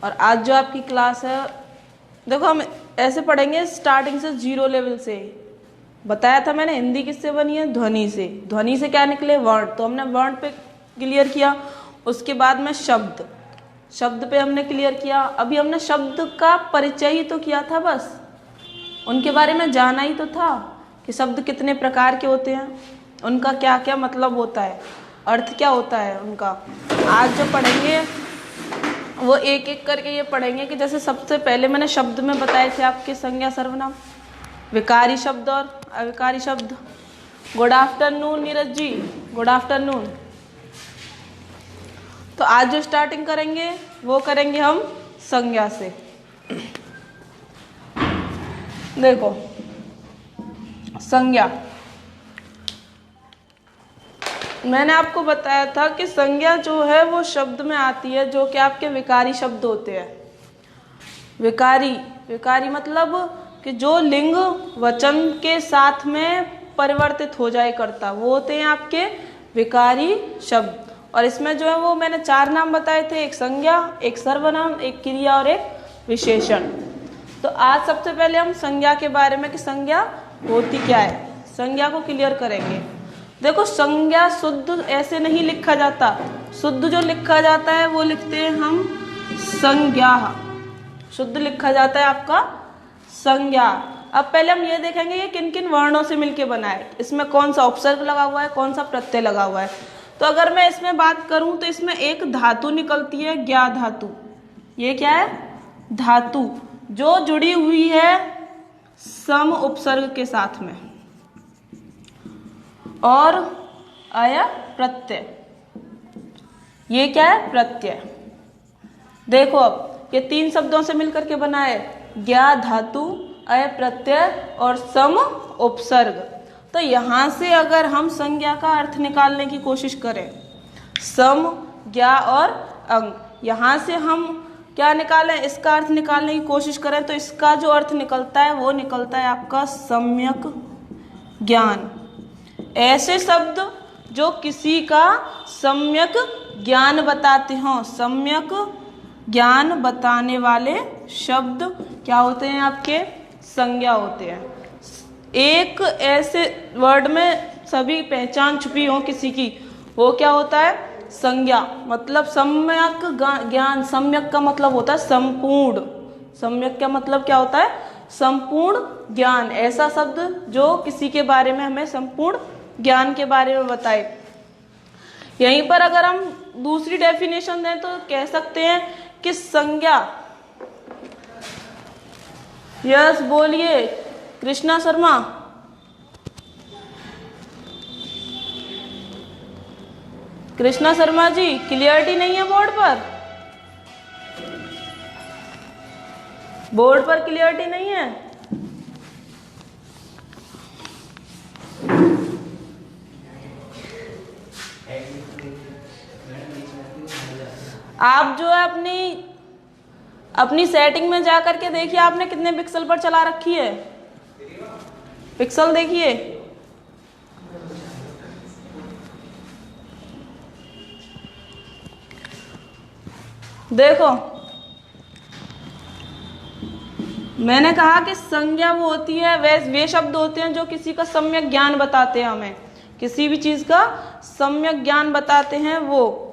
और आज जो आपकी क्लास है, देखो हम ऐसे पढ़ेंगे स्टार्टिंग से 0 लेवल से। बताया था मैंने हिंदी किससे बनी है, ध्वनि से। ध्वनि से क्या निकले, वर्ण। तो हमने वर्ण पे क्लियर किया, उसके बाद में शब्द, शब्द पे हमने क्लियर किया। अभी हमने शब्द का परिचय ही तो किया था, बस उनके बारे में जाना ही तो था कि शब्द कितने प्रकार के होते हैं, उनका क्या क्या मतलब होता है, अर्थ क्या होता है उनका। आज जो पढ़ेंगे वो एक एक करके ये पढ़ेंगे कि जैसे सबसे पहले मैंने शब्द में बताए थे आपके संज्ञा सर्वनाम, विकारी शब्द और अविकारी शब्द। Good afternoon Neeraj ji, good afternoon. तो आज जो स्टार्टिंग करेंगे वो करेंगे हम संज्ञा से। देखो संज्ञा, मैंने आपको बताया था कि संज्ञा जो है वो शब्द में आती है जो कि आपके विकारी शब्द होते हैं। विकारी, विकारी मतलब कि जो लिंग वचन के साथ में परिवर्तित हो जाए करता, वो होते हैं आपके विकारी शब्द। और इसमें जो है वो मैंने 4 नाम बताए थे, एक संज्ञा, एक सर्वनाम, एक क्रिया और एक विशेषण। तो आज सबसे पहले हम संज्ञा के बारे में कि संज्ञा होती क्या है, संज्ञा को क्लियर करेंगे। देखो संज्ञा शुद्ध ऐसे नहीं लिखा जाता, शुद्ध जो लिखा जाता है वो लिखते हैं हम संज्ञा, शुद्ध लिखा जाता है आपका संज्ञा। अब पहले हम ये देखेंगे कि किन किन वर्णों से मिलके बना है, इसमें कौन सा उपसर्ग लगा हुआ है, कौन सा प्रत्यय लगा हुआ है। तो अगर मैं इसमें बात करूं तो इसमें एक धातु निकलती है, ज्ञा धातु। ये क्या है, धातु जो जुड़ी हुई है सम उपसर्ग के साथ में, और आया प्रत्यय, ये क्या है, प्रत्यय। देखो अब ये 3 शब्दों से मिलकर के बना है, ज्ञा धातु, अय प्रत्यय और सम उपसर्ग। तो यहां से अगर हम संज्ञा का अर्थ निकालने की कोशिश करें, सम, ज्ञा और अंग, यहां से हम क्या निकालें, इसका अर्थ निकालने की कोशिश करें तो इसका जो अर्थ निकलता है वो निकलता है आपका सम्यक ज्ञान। ऐसे शब्द जो किसी का सम्यक ज्ञान बताते हों, सम्यक ज्ञान बताने वाले शब्द क्या होते हैं, आपके संज्ञा होते हैं। एक ऐसे वर्ड में सभी पहचान छुपी हो किसी की, वो क्या होता है, संज्ञा। मतलब सम्यक ज्ञान, सम्यक का मतलब होता है संपूर्ण, सम्यक का मतलब क्या होता है, संपूर्ण ज्ञान। ऐसा शब्द जो किसी के बारे में हमें संपूर्ण ज्ञान के बारे में बताए। यहीं पर अगर हम दूसरी डेफिनेशन दें तो कह सकते हैं कि संज्ञा, यस बोलिए कृष्णा शर्मा, कृष्णा शर्मा जी क्लियरिटी नहीं है बोर्ड पर, बोर्ड पर क्लियरिटी नहीं है। आप जो है अपनी सेटिंग में जा करके देखिए आपने कितने पिक्सल पर चला रखी है, पिक्सल देखिए। देखो मैंने कहा कि संज्ञा वो होती है, वे शब्द होते हैं जो किसी का सम्यक ज्ञान बताते हैं, हमें किसी भी चीज का सम्यक ज्ञान बताते हैं। वो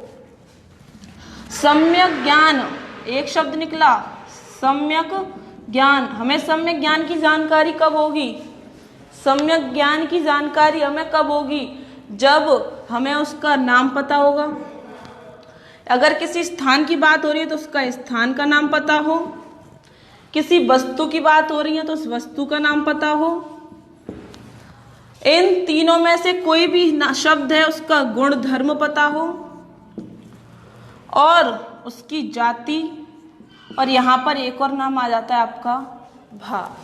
सम्यक ज्ञान, एक शब्द निकला सम्यक ज्ञान। हमें सम्यक ज्ञान की जानकारी कब होगी, सम्यक ज्ञान की जानकारी हमें कब होगी, जब हमें उसका नाम पता होगा। अगर किसी स्थान की बात हो रही है तो उसका स्थान का नाम पता हो, किसी वस्तु की बात हो रही है तो उस वस्तु का नाम पता हो। इन तीनों में से कोई भी शब्द है उसका गुण धर्म पता हो, और उसकी जाति, और यहां पर एक और नाम आ जाता है आपका भाव।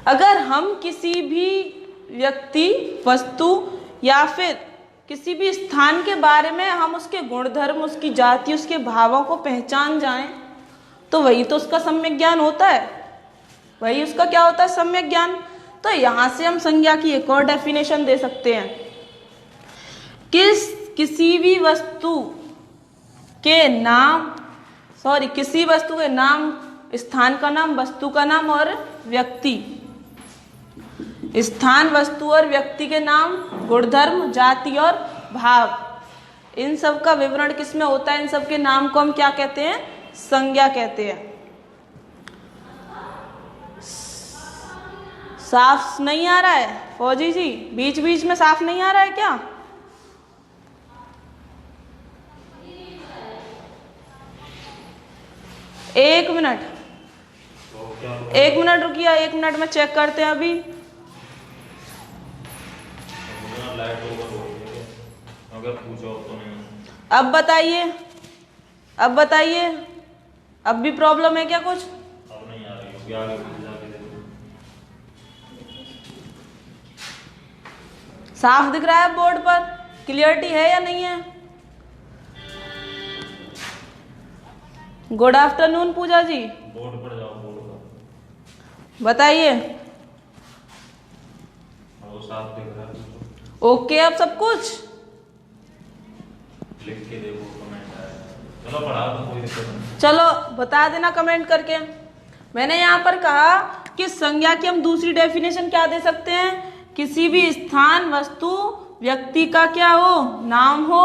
अगर हम किसी भी व्यक्ति, वस्तु या फिर किसी भी स्थान के बारे में हम उसके गुणधर्म, उसकी जाति, उसके भावों को पहचान जाएं तो वही तो उसका सम्यक ज्ञान होता है, वही उसका क्या होता है, सम्यक ज्ञान। तो यहां से हम संज्ञा की एक और डेफिनेशन दे सकते हैं, किसी भी वस्तु के नाम, सॉरी, किसी वस्तु के नाम, स्थान का नाम, वस्तु का नाम और व्यक्ति। स्थान, वस्तु और व्यक्ति के नाम, गुणधर्म, जाति और भाव, इन सब का विवरण किसमें होता है? इन सब के नाम को हम क्या कहते हैं? संज्ञा कहते हैं। साफ नहीं आ रहा है फौजी जी? बीच बीच में साफ नहीं आ रहा है क्या? एक मिनट, एक मिनट रुकिए, एक मिनट में चेक करते हैं अभी। अब बताइए, अब बताइए, अब भी प्रॉब्लम है क्या कुछ? अब नहीं आ रही है, आगे जाके देखो। साफ दिख रहा है बोर्ड पर? क्लियरिटी है या नहीं है? गुड आफ्टरनून पूजा जी। बोर्ड पर जाओ, बोर्ड पर बताइए। वो साफ दिख रहा है। ओके, अब सब कुछ लिख के देखो, कमेंट आया। चलो पढ़ा दो, कोई दिक्कत नहीं। चलो बता देना कमेंट करके। मैंने यहाँ पर कहा कि संज्ञा की हम दूसरी डेफिनेशन क्या दे सकते हैं? किसी भी स्थान, वस्तु, व्यक्ति का क्या हो? नाम हो,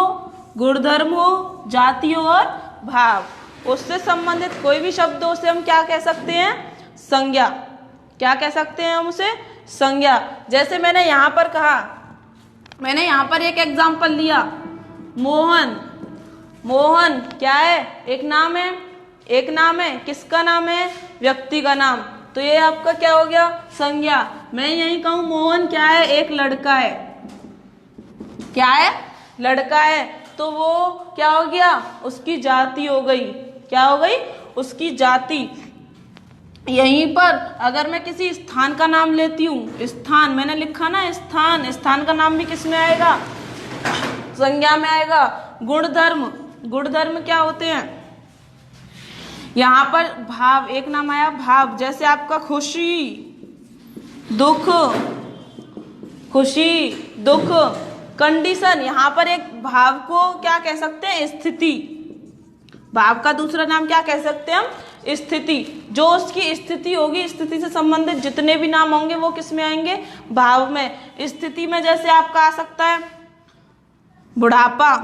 गुणधर्म हो, जाति हो और भाव, उससे संबंधित कोई भी शब्दों से हम क्या कह सकते हैं? संज्ञा। क्या कह सकते हैं हम उसे? संज्ञा। जैसे मैंने यहाँ पर कहा, मैंने यहाँ पर एक एग्जाम्पल लिया, मोहन। मोहन क्या है? एक नाम है। एक नाम है, किसका नाम है? व्यक्ति का नाम। तो ये आपका क्या हो गया? संज्ञा। मैं यही कहूं मोहन क्या है? एक लड़का है। क्या है? लड़का है। तो वो क्या हो गया? उसकी जाति हो गई। क्या हो गई? उसकी जाति। यहीं पर अगर मैं किसी स्थान का नाम लेती हूँ, स्थान मैंने लिखा ना, स्थान, स्थान का नाम भी किस में आएगा? संज्ञा में आएगा। गुणधर्म, गुणधर्म क्या होते हैं? यहां पर भाव, एक नाम आया भाव, जैसे आपका खुशी, दुख, खुशी, दुख, कंडीशन। यहां पर एक भाव को क्या कह सकते हैं? स्थिति। भाव का दूसरा नाम क्या कह सकते हैं हम? स्थिति। जो उसकी स्थिति होगी, स्थिति से संबंधित जितने भी नाम होंगे वो किस में आएंगे? भाव में। स्थिति में जैसे आपका आ सकता है बुढ़ापा।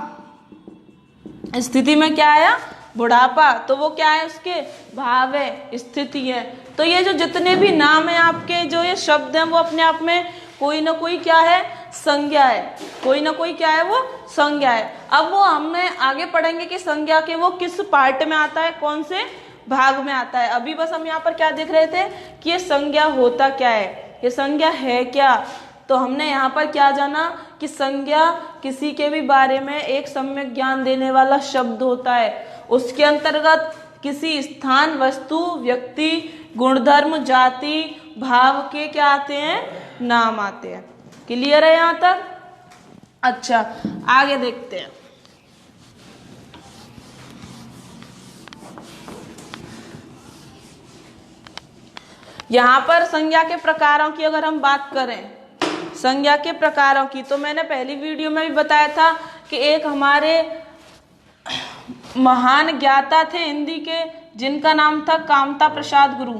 स्थिति में क्या आया? बुढ़ापा। तो वो क्या है? उसके भाव है, स्थिति है। तो ये जो जितने भी नाम है आपके, जो ये शब्द हैं, वो अपने आप में कोई ना कोई क्या है? संज्ञा है। कोई ना कोई क्या है? वो संज्ञा है। अब वो हमें आगे पढ़ेंगे कि संज्ञा के वो किस पार्ट में आता है, कौन से भाग में आता है। अभी बस हम यहाँ पर क्या देख रहे थे कि ये संज्ञा होता क्या है, ये संज्ञा है क्या। तो हमने यहाँ पर क्या जाना कि संज्ञा किसी के भी बारे में एक सम्यक ज्ञान देने वाला शब्द होता है। उसके अंतर्गत किसी स्थान, वस्तु, व्यक्ति, गुणधर्म, जाति, भाव के क्या आते हैं? नाम आते हैं। क्लियर है यहाँ तक? अच्छा, आगे देखते हैं। यहाँ पर संज्ञा के प्रकारों की अगर हम बात करें, संज्ञा के प्रकारों की, तो मैंने पहली वीडियो में भी बताया था कि एक हमारे महान ज्ञाता थे हिंदी के, जिनका नाम था कामता प्रसाद गुरु।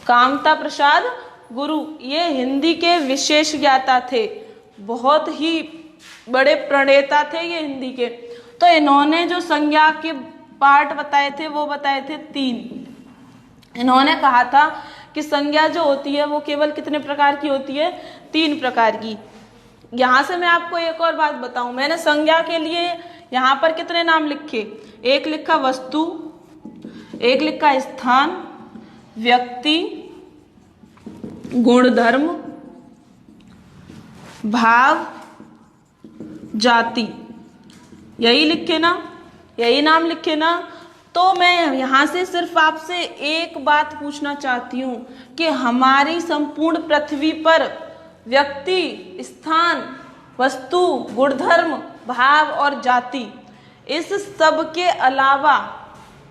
कामता प्रसाद गुरु ये हिंदी के विशेष ज्ञाता थे, बहुत ही बड़े प्रणेता थे ये हिंदी के। तो इन्होंने जो संज्ञा के पार्ट बताए थे वो बताए थे 3। इन्होंने कहा था कि संज्ञा जो होती है वो केवल कितने प्रकार की होती है? 3 प्रकार की। यहाँ से मैं आपको एक और बात बताऊं, मैंने संज्ञा के लिए यहाँ पर कितने नाम लिखे? एक लिखा वस्तु, एक लिखा स्थान, व्यक्ति, गुणधर्म, भाव, जाति। यही लिखे ना? यही नाम लिखे ना? तो मैं यहाँ से सिर्फ आपसे एक बात पूछना चाहती हूँ कि हमारी संपूर्ण पृथ्वी पर व्यक्ति, स्थान, वस्तु, गुणधर्म, भाव और जाति, इस सब के अलावा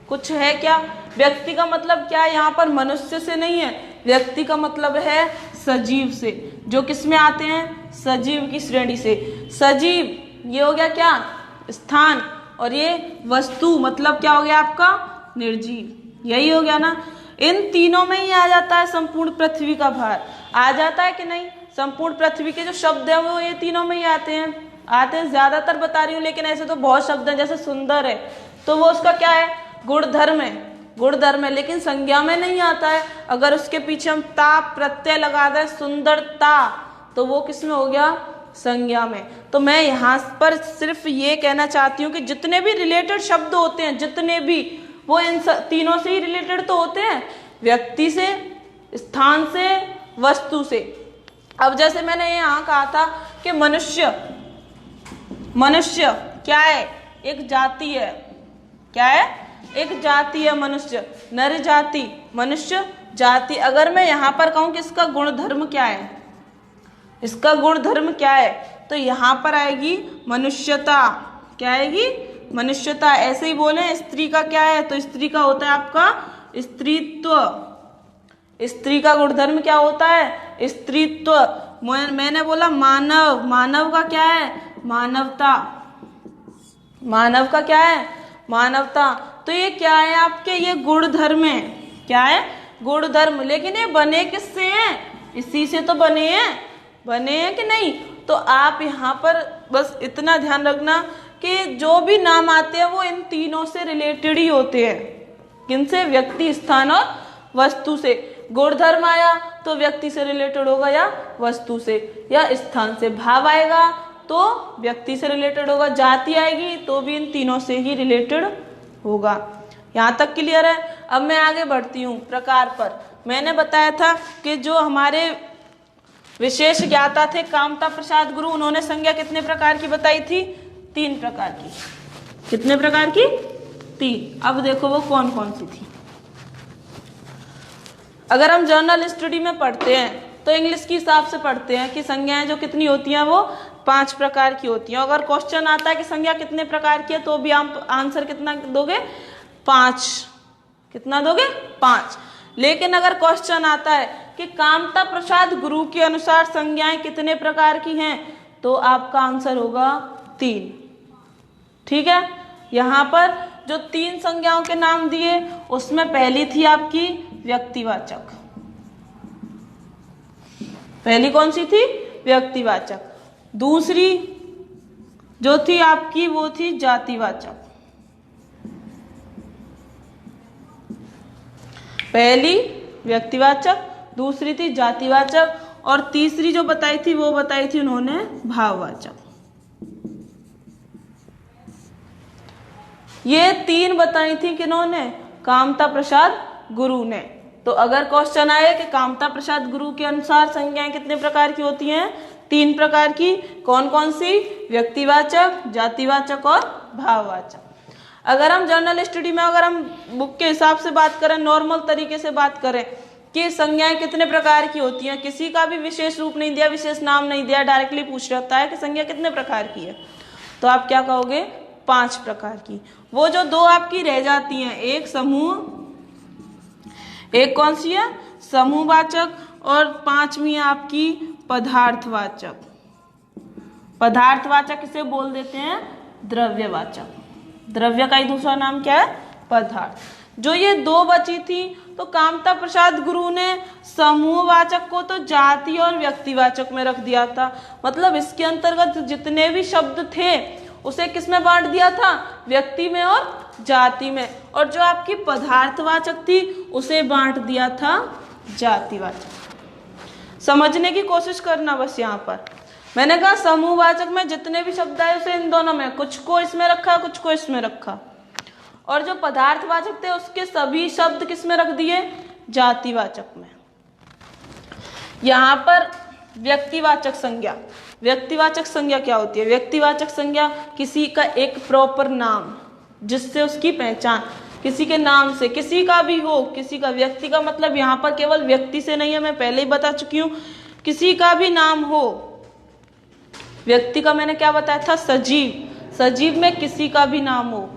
कुछ है क्या? व्यक्ति का मतलब क्या है? यहाँ पर मनुष्य से नहीं है, व्यक्ति का मतलब है सजीव से। जो किस में आते हैं? सजीव की श्रेणी से। सजीव ये हो गया क्या? स्थान, और ये वस्तु मतलब क्या हो गया आपका निर्जीव। यही हो गया ना। इन तीनों में ही आ जाता है संपूर्ण पृथ्वी का भार। आ जाता है कि नहीं? संपूर्ण पृथ्वी के जो शब्द हैं वो ये तीनों में ही आते हैं। ज्यादातर बता रही हूँ, लेकिन ऐसे तो बहुत शब्द हैं। जैसे सुंदर है तो वो उसका क्या है? गुणधर्म है, गुणधर्म है, लेकिन संज्ञा में नहीं आता है। अगर उसके पीछे हम ता प्रत्यय लगा दें, सुंदरता, तो वो किस में हो गया? संज्ञा में। तो मैं यहाँ पर सिर्फ ये कहना चाहती हूँ कि जितने भी रिलेटेड शब्द होते हैं, जितने भी, वो इन तीनों से ही रिलेटेड तो होते हैं, व्यक्ति से, स्थान से, वस्तु से। अब जैसे मैंने यहाँ कहा था कि मनुष्य, मनुष्य क्या है? एक जाति है। क्या है? एक जाति है मनुष्य, नर जाति, मनुष्य जाति। अगर मैं यहाँ पर कहूँ कि इसका गुणधर्म क्या है, इसका गुणधर्म क्या है, तो यहाँ पर आएगी मनुष्यता। क्या आएगी? मनुष्यता। ऐसे ही बोले स्त्री का क्या है, तो स्त्री का होता है आपका स्त्रीत्व। स्त्री का गुणधर्म क्या होता है? स्त्रीत्व। मैंने बोला मानव, मानव का क्या है? मानवता। मानव का क्या है? मानवता। तो ये क्या है आपके? ये गुणधर्म है। क्या है? गुणधर्म। लेकिन ये बने किससे हैं? इसी से तो बने हैं। बने हैं कि नहीं? तो आप यहाँ पर बस इतना ध्यान रखना कि जो भी नाम आते हैं वो इन तीनों से रिलेटेड ही होते हैं। किनसे? व्यक्ति, स्थान और वस्तु से। गुणधर्म आया तो व्यक्ति से रिलेटेड होगा या वस्तु से, या स्थान से। भाव आएगा तो व्यक्ति से रिलेटेड होगा। जाति आएगी तो भी इन तीनों से ही रिलेटेड होगा। यहाँ तक क्लियर है? अब मैं आगे बढ़ती हूँ प्रकार पर। मैंने बताया था कि जो हमारे विशेष ज्ञाता थे कामता प्रसाद गुरु, उन्होंने संज्ञा कितने प्रकार की बताई थी? 3 प्रकार की। कितने प्रकार की? 3। अब देखो वो कौन कौन सी थी। अगर हम जर्नल स्टडी में पढ़ते हैं तो इंग्लिश के हिसाब से पढ़ते हैं कि संज्ञाएं जो कितनी होती हैं वो 5 प्रकार की होती हैं। अगर क्वेश्चन आता है कि संज्ञा कितने प्रकार की है तो भी आप आंसर कितना दोगे? 5। कितना दोगे? 5। लेकिन अगर क्वेश्चन आता है कि कामता प्रसाद गुरु के अनुसार संज्ञाएं कितने प्रकार की हैं, तो आपका आंसर होगा 3। ठीक है? यहाँ पर जो 3 संज्ञाओं के नाम दिए उसमें पहली थी आपकी व्यक्तिवाचक। पहली कौन सी थी? व्यक्तिवाचक। दूसरी जो थी आपकी वो थी जातिवाचक। पहली व्यक्तिवाचक, दूसरी थी जातिवाचक, और तीसरी जो बताई थी वो बताई थी उन्होंने भाववाचक। ये 3 बताई थी किन्होंने? कामता प्रसाद गुरु ने। तो अगर क्वेश्चन आए कि कामता प्रसाद गुरु के अनुसार संज्ञाएं कितने प्रकार की होती हैं? 3 प्रकार की। कौन कौन सी? व्यक्तिवाचक, जातिवाचक और भाववाचक। अगर हम जर्नल स्टडी में, अगर हम बुक के हिसाब से बात करें, नॉर्मल तरीके से बात करें कि संज्ञाएं कितने प्रकार की होती हैं, किसी का भी विशेष रूप नहीं दिया, विशेष नाम नहीं दिया, डायरेक्टली पूछ रहता है कि संज्ञा कितने प्रकार की है, तो आप क्या कहोगे? 5 प्रकार की। वो जो 2 आपकी रह जाती हैं, एक समूह, एक कौन सी है? समूहवाचक, और 5वीं है आपकी पदार्थवाचक। पदार्थवाचक किसे बोल देते हैं? द्रव्यवाचक। द्रव्य का ही दूसरा नाम क्या है? पदार्थ। जो ये 2 बची थी तो कामता प्रसाद गुरु ने समूहवाचक को तो जाति और व्यक्तिवाचक में रख दिया था। मतलब इसके अंतर्गत जितने भी शब्द थे उसे किस में बांट दिया था? व्यक्ति में और जाति में। और जो आपकी पदार्थवाचक थी उसे बांट दिया था जातिवाचक। समझने की कोशिश करना बस। यहाँ पर मैंने कहा समूहवाचक में जितने भी शब्द आए उसे इन दोनों में, कुछ को इसमें रखा, कुछ को इसमें रखा। और जो पदार्थवाचक थे उसके सभी शब्द किस में रख दिए? जातिवाचक में। यहाँ पर व्यक्तिवाचक संज्ञा। व्यक्तिवाचक संज्ञा क्या होती है? व्यक्तिवाचक संज्ञा किसी का एक प्रॉपर नाम जिससे उसकी पहचान, किसी के नाम से, किसी का भी हो, किसी का। व्यक्ति का मतलब यहाँ पर केवल व्यक्ति से नहीं है, मैं पहले ही बता चुकी हूँ। किसी का भी नाम हो। व्यक्ति का मैंने क्या बताया था? सजीव। सजीव में किसी का भी नाम हो।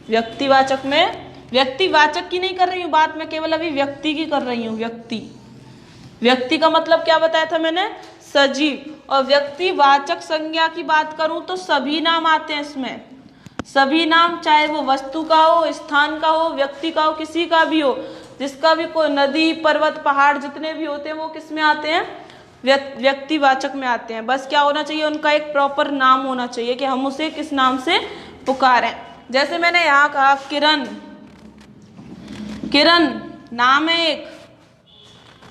व्यक्तिवाचक में, व्यक्तिवाचक की नहीं कर रही हूँ बात, मैं केवल अभी व्यक्ति की कर रही हूँ। व्यक्ति, व्यक्ति का मतलब क्या बताया था मैंने? सजीव। और व्यक्तिवाचक संज्ञा की बात करूं तो सभी नाम आते हैं इसमें। सभी नाम, चाहे वो वस्तु का हो, स्थान का हो, व्यक्ति का हो, किसी का भी हो, जिसका भी कोई नदी, पर्वत, पहाड़ जितने भी होते हैं वो किस में आते हैं? व्यक्तिवाचक में आते हैं। बस क्या होना चाहिए? उनका एक प्रॉपर नाम होना चाहिए कि हम उसे किस नाम से पुकारें। जैसे मैंने यहाँ कहा किरण, किरण नाम है एक,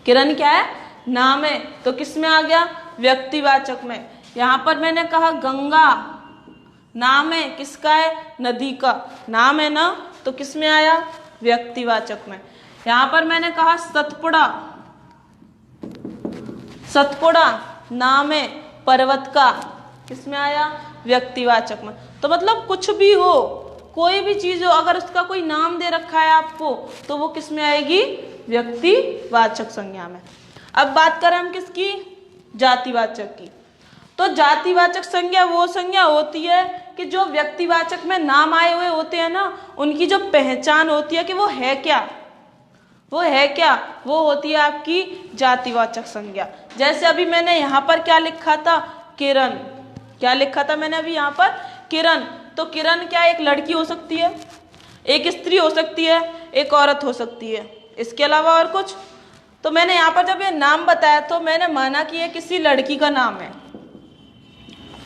किरण क्या है? नाम है, तो किस में आ गया? व्यक्तिवाचक में। यहाँ पर मैंने कहा गंगा, नाम है, किसका है? नदी का नाम है ना, तो किस में आया? व्यक्तिवाचक में। यहाँ पर मैंने कहा सतपुड़ा, सतपुड़ा नाम है पर्वत का, किस में आया? व्यक्तिवाचक में। तो मतलब कुछ भी हो, कोई भी चीज हो, अगर उसका कोई नाम दे रखा है आपको, तो वो किस में आएगी? व्यक्तिवाचक संज्ञा में। अब बात करें हम किसकी? जातिवाचक की। तो जातिवाचक संज्ञा वो संज्ञा होती है कि जो व्यक्तिवाचक में नाम आए हुए होते हैं ना, उनकी जो पहचान होती है कि वो है क्या, वो है क्या, वो होती है आपकी जातिवाचक संज्ञा। जैसे अभी मैंने यहाँ पर क्या लिखा था? किरण। क्या लिखा था मैंने अभी यहाँ पर? किरण। तो किरण क्या एक लड़की हो सकती है, एक स्त्री हो सकती है, एक औरत हो सकती है, इसके अलावा और कुछ? तो मैंने यहाँ पर जब ये नाम बताया तो मैंने माना कि ये किसी लड़की का नाम है।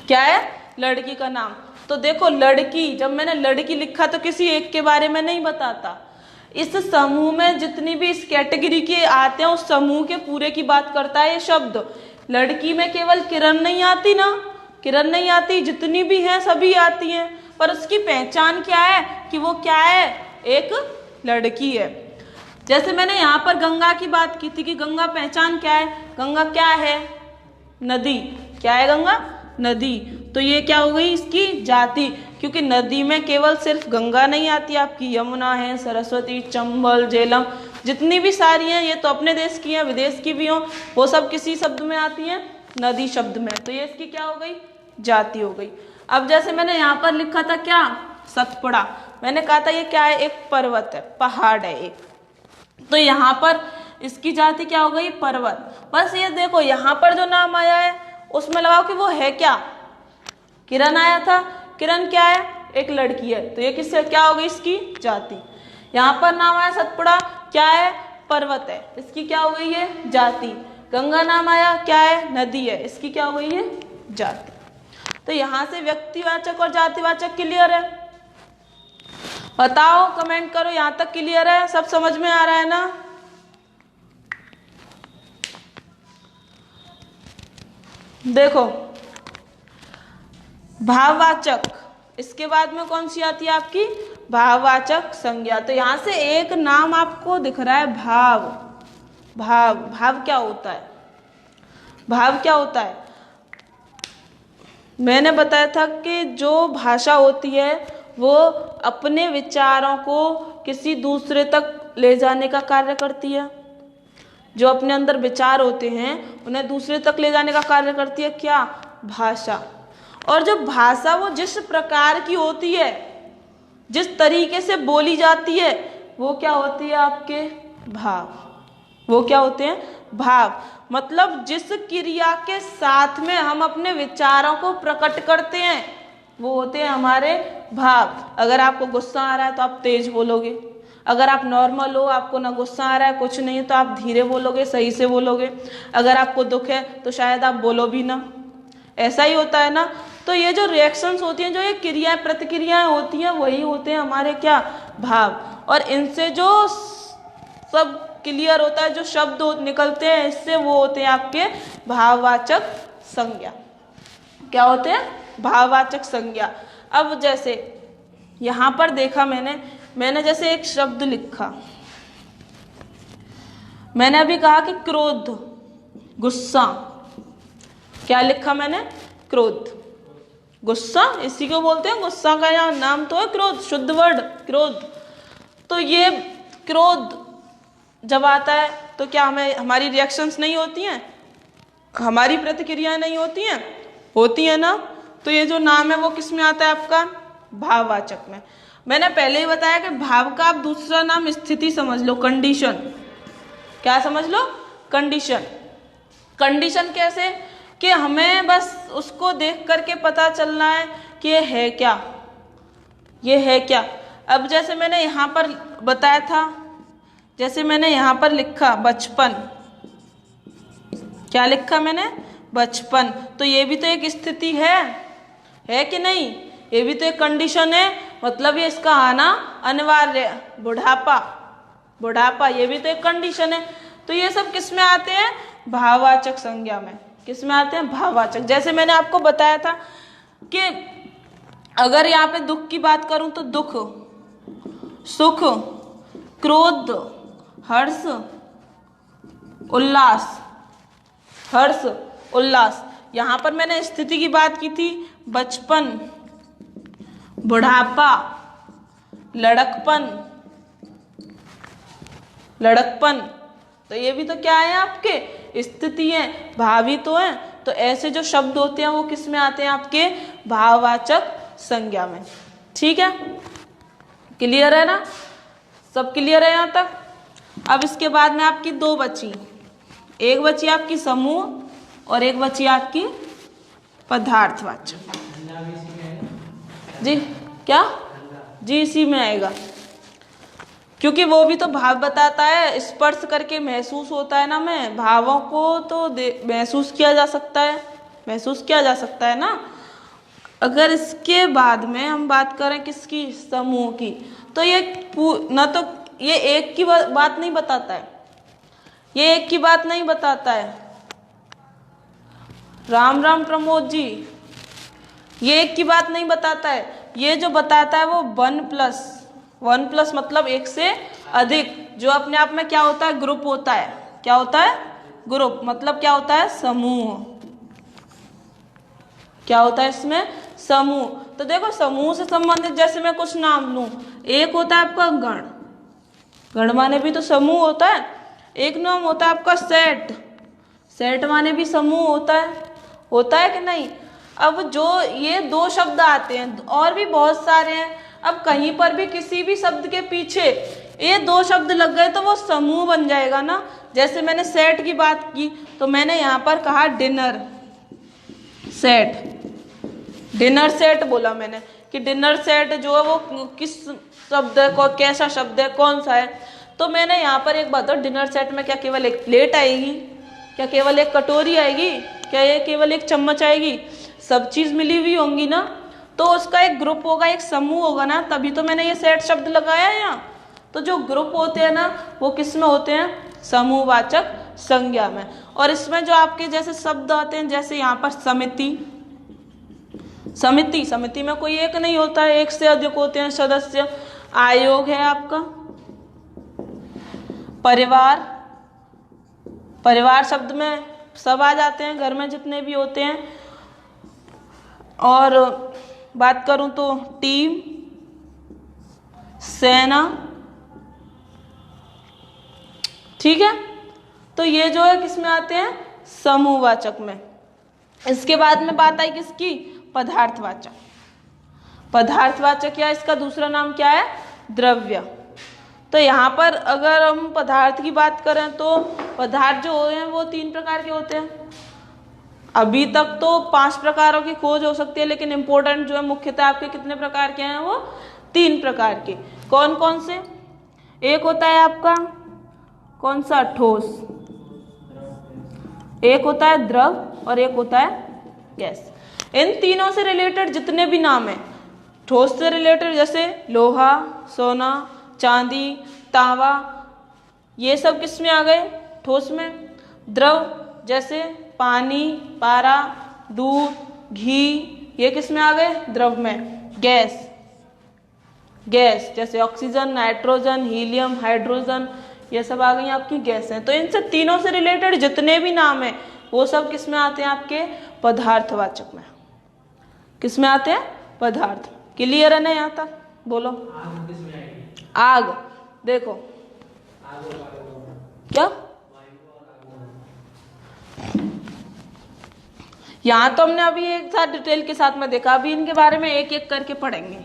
क्या है? लड़की का नाम। तो देखो लड़की, जब मैंने लड़की लिखा तो किसी एक के बारे में नहीं बताता। इस समूह में जितनी भी इस कैटेगरी के आते हैं उस समूह के पूरे की बात करता है ये शब्द। लड़की में केवल किरण नहीं आती ना, किरण नहीं आती, जितनी भी हैं सभी आती हैं, पर उसकी पहचान क्या है कि वो क्या है? एक लड़की है। जैसे मैंने यहाँ पर गंगा की बात की थी कि गंगा पहचान क्या है? गंगा क्या है? नदी। क्या है गंगा? नदी। तो ये क्या हो गई इसकी जाति, क्योंकि नदी में केवल सिर्फ गंगा नहीं आती, आपकी यमुना है, सरस्वती, चंबल, झेलम, जितनी भी सारी हैं, ये तो अपने देश की हैं, विदेश की भी हों, वो सब किसी शब्द में आती हैं? नदी शब्द में। तो ये इसकी क्या हो गई? जाति हो गई। अब जैसे मैंने यहाँ पर लिखा था क्या? सतपुड़ा। मैंने कहा था ये क्या है? एक पर्वत है, पहाड़ है एक। तो यहाँ पर इसकी जाति क्या हो गई? पर्वत। बस ये देखो यहाँ पर जो नाम आया है उसमें लगाओ कि वो है क्या? किरण आया था, किरण क्या है? एक लड़की है, तो ये किससे क्या हो गई? इसकी जाति। यहाँ पर नाम आया सतपुड़ा, क्या है? पर्वत है, इसकी क्या हो गई? ये जाति। गंगा नाम आया, क्या है? नदी है, इसकी क्या हो गई? ये जाति। तो यहाँ से व्यक्तिवाचक और जातिवाचक क्लियर है? बताओ, कमेंट करो, यहाँ तक क्लियर है? सब समझ में आ रहा है ना? देखो भाववाचक, इसके बाद में कौन सी आती है आपकी? भाववाचक संज्ञा। तो यहाँ से एक नाम आपको दिख रहा है भाव। भाव, भाव क्या होता है? भाव क्या होता है? मैंने बताया था कि जो भाषा होती है वो अपने विचारों को किसी दूसरे तक ले जाने का कार्य करती है। जो अपने अंदर विचार होते हैं उन्हें दूसरे तक ले जाने का कार्य करती है क्या? भाषा। और जो भाषा वो जिस प्रकार की होती है, जिस तरीके से बोली जाती है, वो क्या होती है? आपके भाव। वो क्या होते हैं? भाव। मतलब जिस क्रिया के साथ में हम अपने विचारों को प्रकट करते हैं वो होते हैं हमारे भाव। अगर आपको गुस्सा आ रहा है तो आप तेज बोलोगे, अगर आप नॉर्मल हो, आपको ना गुस्सा आ रहा है, कुछ नहीं है, तो आप धीरे बोलोगे, सही से बोलोगे। अगर आपको दुख है तो शायद आप बोलो भी ना। ऐसा ही होता है ना। तो ये जो रिएक्शंस होती हैं, जो ये क्रिया प्रतिक्रियाएं होती हैं, वही होते हैं हमारे क्या? भाव। और इनसे जो सब क्लियर होता है, जो शब्द निकलते हैं इससे, वो होते हैं आपके भाववाचक संज्ञा। क्या होते हैं? भाववाचक संज्ञा। अब जैसे यहाँ पर देखा मैंने जैसे एक शब्द लिखा, मैंने अभी कहा कि क्रोध, गुस्सा। क्या लिखा मैंने? क्रोध, गुस्सा, इसी को बोलते हैं। गुस्सा का यहाँ नाम तो है क्रोध, शुद्ध वर्ड क्रोध। तो ये क्रोध जब आता है तो क्या हमारी रिएक्शंस नहीं होती हैं? हमारी प्रतिक्रियाएं नहीं होती हैं? होती है ना। तो ये जो नाम है वो किस में आता है आपका? भाववाचक में। मैंने पहले ही बताया कि भाव का आप दूसरा नाम स्थिति समझ लो, कंडीशन। क्या समझ लो? कंडीशन। कंडीशन कैसे? कि हमें बस उसको देख करके पता चलना है कि ये है क्या, ये है क्या। अब जैसे मैंने यहाँ पर बताया था, जैसे मैंने यहाँ पर लिखा बचपन, क्या लिखा मैंने, बचपन, तो ये भी तो एक स्थिति है कि नहीं, ये भी तो एक कंडीशन है, मतलब ये इसका आना अनिवार्य। बुढ़ापा, बुढ़ापा ये भी तो एक कंडीशन है। तो ये सब किस में आते हैं, भाववाचक संज्ञा में। किस में आते हैं, भाववाचक। जैसे मैंने आपको बताया था कि अगर यहाँ पे दुख की बात करूं तो दुख, सुख, क्रोध, हर्ष, उल्लास, हर्ष, उल्लास। यहाँ पर मैंने स्थिति की बात की थी, बचपन, बुढ़ापा, लड़कपन, लड़कपन। तो ये भी तो क्या है, आपके स्थिति है, भावी तो है। तो ऐसे जो शब्द होते हैं वो किस में आते हैं, आपके भाववाचक संज्ञा में। ठीक है, क्लियर है ना, सब क्लियर है यहाँ तक। अब इसके बाद में आपकी दो बची, एक बची आपकी समूह और एक बची आपकी पदार्थवाचक। जी क्या, जी इसी में आएगा, क्योंकि वो भी तो भाव बताता है, स्पर्श करके महसूस होता है ना, मैं भावों को तो महसूस किया जा सकता है, महसूस किया जा सकता है ना। अगर इसके बाद में हम बात करें किसकी, समूह की, तो ये न तो ये एक की बात नहीं बताता है, ये एक की बात नहीं बताता है। राम राम प्रमोद जी, ये एक की बात नहीं बताता है। ये जो बताता है वो 1+1+ मतलब एक से अधिक, जो अपने आप में क्या होता है, ग्रुप होता है। क्या होता है, ग्रुप, मतलब क्या होता है, समूह। क्या होता है इसमें, समूह। तो देखो समूह से संबंधित जैसे मैं कुछ नाम लूं, एक होता है आपका गण, गण माने भी तो समूह होता है। एक नाम होता है आपका सेट, सेट माने भी समूह होता है कि नहीं। अब जो ये दो शब्द आते हैं, और भी बहुत सारे हैं, अब कहीं पर भी किसी भी शब्द के पीछे ये दो शब्द लग गए तो वो समूह बन जाएगा ना। जैसे मैंने सेट की बात की तो मैंने यहाँ पर कहा डिनर सेट, डिनर सेट बोला मैंने कि डिनर सेट जो है वो किस शब्द है, कैसा शब्द है, कौन सा है। तो मैंने यहाँ पर एक बात, डिनर सेट में क्या केवल एक प्लेट आएगी, क्या केवल एक कटोरी आएगी, क्या ये केवल एक चम्मच आएगी, सब चीज मिली हुई होंगी ना। तो उसका एक ग्रुप होगा, एक समूह होगा ना, तभी तो मैंने ये सेट शब्द लगाया है यहाँ। तो जो ग्रुप होते हैं ना वो किस में होते हैं, समूहवाचक संज्ञा में। और इसमें जो आपके जैसे शब्द आते हैं, जैसे यहाँ पर समिति, समिति, समिति में कोई एक नहीं होता है, एक से अधिक होते हैं सदस्य। आयोग है आपका, परिवार, परिवार शब्द में सब आ जाते हैं, घर में जितने भी होते हैं। और बात करूं तो टीम, सेना, ठीक है। तो ये जो है किस में आते हैं, समूहवाचक में। इसके बाद में बात आई किसकी, पदार्थवाचक। पदार्थवाचक या इसका दूसरा नाम क्या है, द्रव्य। तो यहाँ पर अगर हम पदार्थ की बात करें तो पदार्थ जो हैं वो 3 प्रकार के होते हैं। अभी तक तो 5 प्रकारों की खोज हो सकती है, लेकिन इम्पोर्टेंट जो है मुख्यतः आपके कितने प्रकार के हैं, वो 3 प्रकार के। कौन कौन से, एक होता है आपका कौन सा, ठोस, एक होता है द्रव और एक होता है गैस। इन तीनों से रिलेटेड जितने भी नाम है, ठोस से रिलेटेड जैसे लोहा, सोना, चांदी, तांबा, ये सब किस में आ गए, ठोस में। द्रव जैसे पानी, पारा, दूध, घी, ये किस में आ गए, द्रव में। गैस, गैस जैसे ऑक्सीजन, नाइट्रोजन, हीलियम, हाइड्रोजन, ये सब आ गई आपकी गैस हैं। तो इनसे तीनों से रिलेटेड जितने भी नाम हैं वो सब किस में आते हैं, आपके पदार्थवाचक में। किस में आते हैं, पदार्थ। क्लियर है ना यहाँ तक, बोलो। आग, देखो क्या, यहाँ तो हमने अभी एक साथ डिटेल के साथ में देखा, अभी इनके बारे में एक एक करके पढ़ेंगे।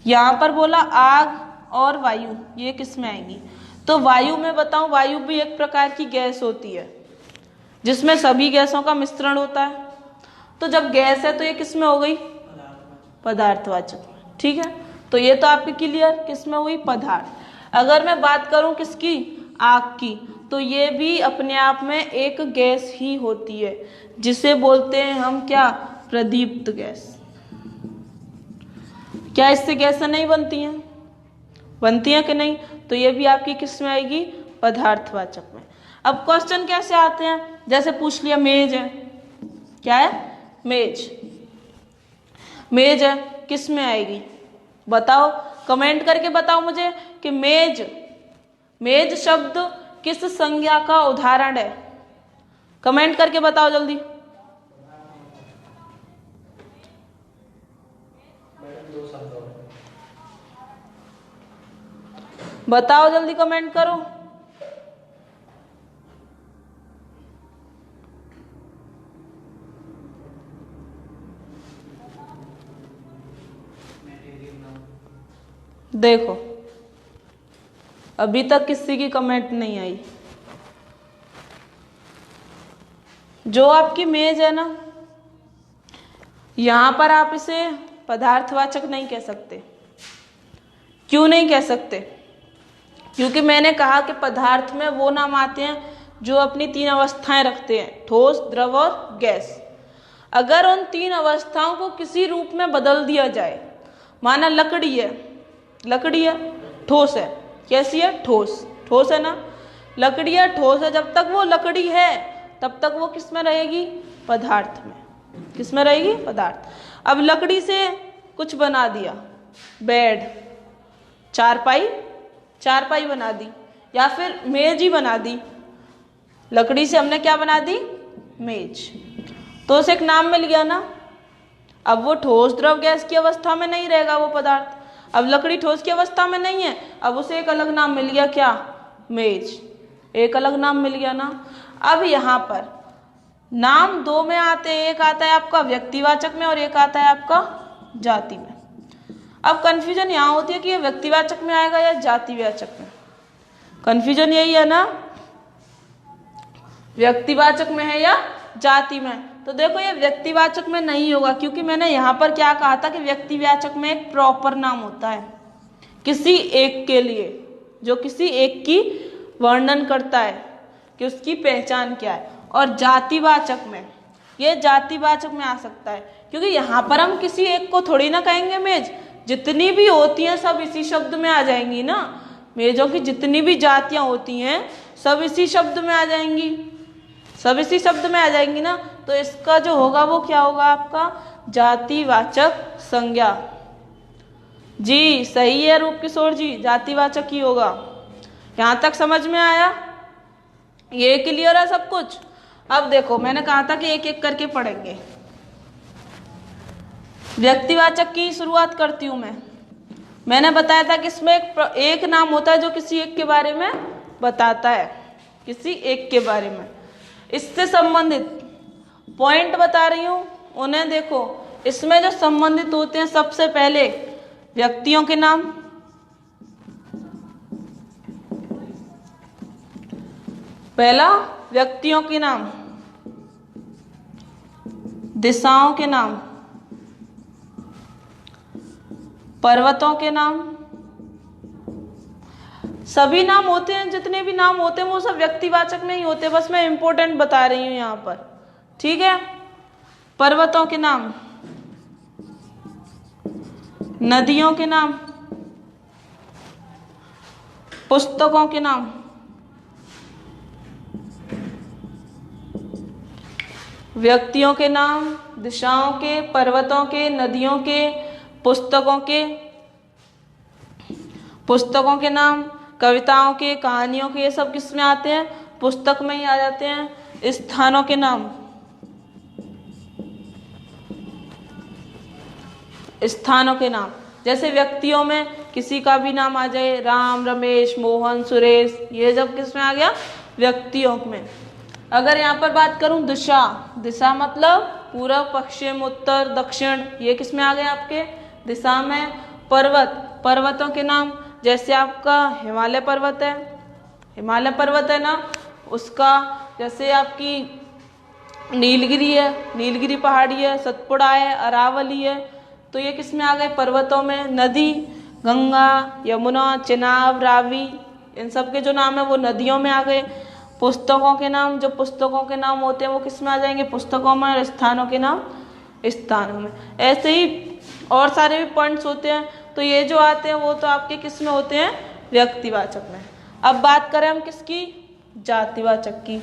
यहाँ पर बोला आग और वायु, ये किस में आएंगी। तो वायु में बताऊं, वायु भी एक प्रकार की गैस होती है जिसमें सभी गैसों का मिश्रण होता है। तो जब गैस है तो ये किस में हो गई? पदार्थवाचक में। ठीक है, तो ये तो आपके क्लियर, किस में हुई? पदार्थ। अगर मैं बात करूं किसकी? आग की, तो ये भी अपने आप में एक गैस ही होती है जिसे बोलते हैं हम क्या? प्रदीप्त गैस। क्या इससे गैसें नहीं बनती हैं? बनती हैं कि नहीं? तो ये भी आपकी किस में आएगी? पदार्थवाचक में। अब क्वेश्चन कैसे आते हैं? जैसे पूछ लिया मेज है, क्या है? मेज। मेज है, किस में आएगी? बताओ, कमेंट करके बताओ मुझे कि मेज, मेज शब्द किस संज्ञा का उदाहरण है? कमेंट करके बताओ जल्दी। बताओ जल्दी, कमेंट करो। देखो, अभी तक किसी की कमेंट नहीं आई। जो आपकी मेज है ना, यहां पर आप इसे पदार्थवाचक नहीं कह सकते। क्यों नहीं कह सकते? क्योंकि मैंने कहा कि पदार्थ में वो नाम आते हैं जो अपनी 3 अवस्थाएं रखते हैं, ठोस, द्रव और गैस। अगर उन 3 अवस्थाओं को किसी रूप में बदल दिया जाए, माना लकड़ी है, लकड़ी है, ठोस है, कैसी है? ठोस। ठोस है ना, लकड़ी है, ठोस है, जब तक वो लकड़ी है तब तक वो किस में रहेगी? पदार्थ में। किस में रहेगी? पदार्थ। अब लकड़ी से कुछ बना दिया, बेड, चारपाई, चारपाई बना दी, या फिर मेज ही बना दी। लकड़ी से हमने क्या बना दी? मेज। तो उसे एक नाम मिल गया ना। अब वो ठोस, द्रव, गैस की अवस्था में नहीं रहेगा वो पदार्थ। अब लकड़ी ठोस की अवस्था में नहीं है, अब उसे एक अलग नाम मिल गया, क्या? मेज। एक अलग नाम मिल गया ना। अब यहाँ पर नाम 2 में आते हैं, एक आता है आपका व्यक्तिवाचक में और एक आता है आपका जाति में। अब कंफ्यूजन यहाँ होती है कि ये व्यक्तिवाचक में आएगा या जातिवाचक में। कंफ्यूजन यही है ना, व्यक्तिवाचक में है या जाति में। तो देखो, ये व्यक्तिवाचक में नहीं होगा, क्योंकि मैंने यहाँ पर क्या कहा था कि व्यक्तिवाचक में एक प्रॉपर नाम होता है किसी एक के लिए, जो किसी एक की वर्णन करता है कि उसकी पहचान क्या है। और जातिवाचक में, ये जातिवाचक में आ सकता है, क्योंकि यहाँ पर हम किसी एक को थोड़ी ना कहेंगे मेज। जितनी भी होती हैं सब इसी शब्द में आ जाएंगी ना। मेजों की जितनी भी जातियां होती हैं सब इसी शब्द में आ जाएंगी, सब इसी शब्द में आ जाएंगी ना। तो इसका जो होगा वो क्या होगा? आपका जातिवाचक संज्ञा। जी सही है रूप किशोर जी, जातिवाचक ही होगा। यहाँ तक समझ में आया? ये क्लियर है सब कुछ? अब देखो, मैंने कहा था कि एक एक करके पढ़ेंगे। व्यक्तिवाचक की शुरुआत करती हूं मैंने बताया था कि इसमें एक नाम होता है जो किसी एक के बारे में बताता है, किसी एक के बारे में। इससे संबंधित पॉइंट बता रही हूं, उन्हें देखो। इसमें जो संबंधित होते हैं, सबसे पहले व्यक्तियों के नाम, पहला व्यक्तियों के नाम, दिशाओं के नाम, पर्वतों के नाम। सभी नाम होते हैं, जितने भी नाम होते हैं वो सब व्यक्तिवाचक में ही होते हैं। बस मैं इंपॉर्टेंट बता रही हूं यहां पर, ठीक है? पर्वतों के नाम, नदियों के नाम, पुस्तकों के नाम, व्यक्तियों के नाम, दिशाओं के, पर्वतों के, नदियों के, पुस्तकों के नाम, कविताओं के, कहानियों के, ये सब किस में आते हैं? पुस्तक में ही आ जाते हैं। स्थानों के नाम, स्थानों के नाम, जैसे व्यक्तियों में किसी का भी नाम आ जाए, राम, रमेश, मोहन, सुरेश, ये जब किस में आ गया? व्यक्तियों में। अगर यहाँ पर बात करूं दिशा, दिशा मतलब पूर्व, पश्चिम, उत्तर, दक्षिण, ये किस में आ गए? आपके दिशा में। पर्वत, पर्वतों के नाम, जैसे आपका हिमालय पर्वत है, हिमालय पर्वत है ना, उसका जैसे आपकी नीलगिरी है, नीलगिरी पहाड़ी है, सतपुड़ा है, अरावली है, तो ये किस में आ गए? पर्वतों में। नदी गंगा, यमुना, चेनाब, रावी, इन सब के जो नाम है वो नदियों में आ गए। पुस्तकों के नाम, जो पुस्तकों के नाम होते हैं वो किस में आ जाएंगे? पुस्तकों में। और स्थानों के नाम स्थानों में। ऐसे ही और सारे भी पॉइंट्स होते हैं, तो ये जो आते हैं वो तो आपके किस में होते हैं? व्यक्तिवाचक में। अब बात करें हम किसकी? जातिवाचक की।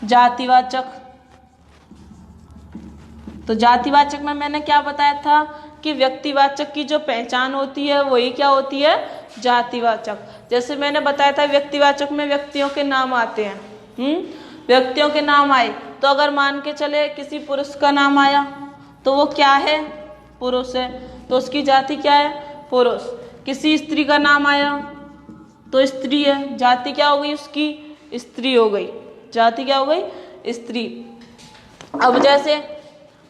जातिवाचक, तो जातिवाचक में मैंने क्या बताया था कि व्यक्तिवाचक की जो पहचान होती है वही क्या होती है? जातिवाचक। जैसे मैंने बताया था व्यक्तिवाचक में व्यक्तियों के नाम आते हैं। व्यक्तियों के नाम आए तो अगर मान के चले किसी पुरुष का नाम आया तो वो क्या है? पुरुष है, तो उसकी जाति क्या है? पुरुष। किसी स्त्री का नाम आया तो स्त्री है, जाति क्या हो गई उसकी? स्त्री हो गई। जाति क्या हो गई? स्त्री। अब जैसे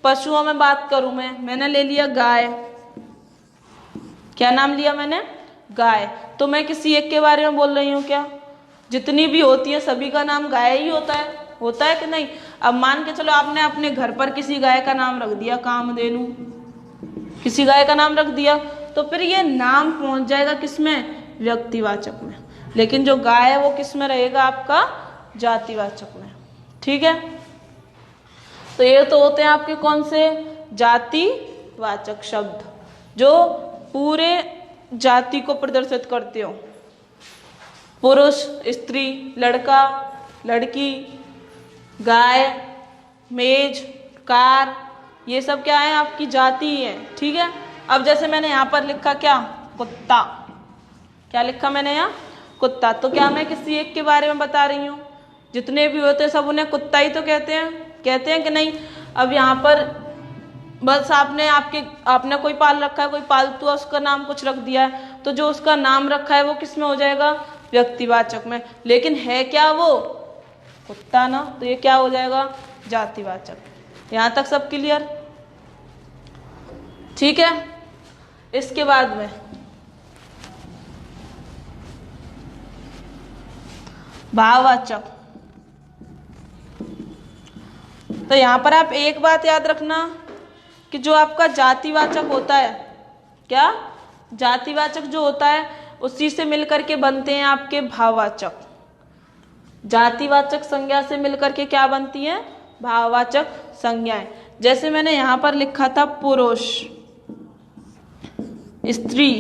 पशुओं में बात करूं मैंने ले लिया गाय। क्या नाम लिया मैंने? गाय। तो मैं किसी एक के बारे में बोल रही हूँ क्या? जितनी भी होती है सभी का नाम गाय ही होता है कि नहीं? अब मान के चलो आपने अपने घर पर किसी गाय का नाम रख दिया, कामधेनु, किसी गाय का नाम रख दिया, तो फिर ये नाम पहुंच जाएगा किसमें? व्यक्तिवाचक में। लेकिन जो गाय है वो किस में रहेगा? आपका जातिवाचक में। ठीक है, तो ये तो होते हैं आपके कौन से? जातिवाचक शब्द जो पूरे जाति को प्रदर्शित करते हो। पुरुष, स्त्री, लड़का, लड़की, गाय, मेज, कार, ये सब क्या है? आपकी जाति ही है। ठीक है, अब जैसे मैंने यहाँ पर लिखा क्या? कुत्ता। क्या लिखा मैंने यहाँ? कुत्ता। तो क्या मैं किसी एक के बारे में बता रही हूँ? जितने भी होते हैं सब उन्हें कुत्ता ही तो कहते हैं कि नहीं? अब यहाँ पर बस आपने कोई पाल रखा है, कोई पालतू है, उसका नाम कुछ रख दिया है, तो जो उसका नाम रखा है वो किस में हो जाएगा? व्यक्तिवाचक में। लेकिन है क्या वो? कुत्ता ना, तो ये क्या हो जाएगा? जातिवाचक। यहाँ तक सब क्लियर? ठीक है, इसके बाद में भाववाचक। तो यहाँ पर आप एक बात याद रखना कि जो आपका जातिवाचक होता है, क्या? जातिवाचक जो होता है उसी से मिलकर के बनते हैं आपके भाववाचक। जातिवाचक संज्ञा से मिलकर के क्या बनती है? भाववाचक संज्ञाएं। जैसे मैंने यहाँ पर लिखा था पुरुष, स्त्री,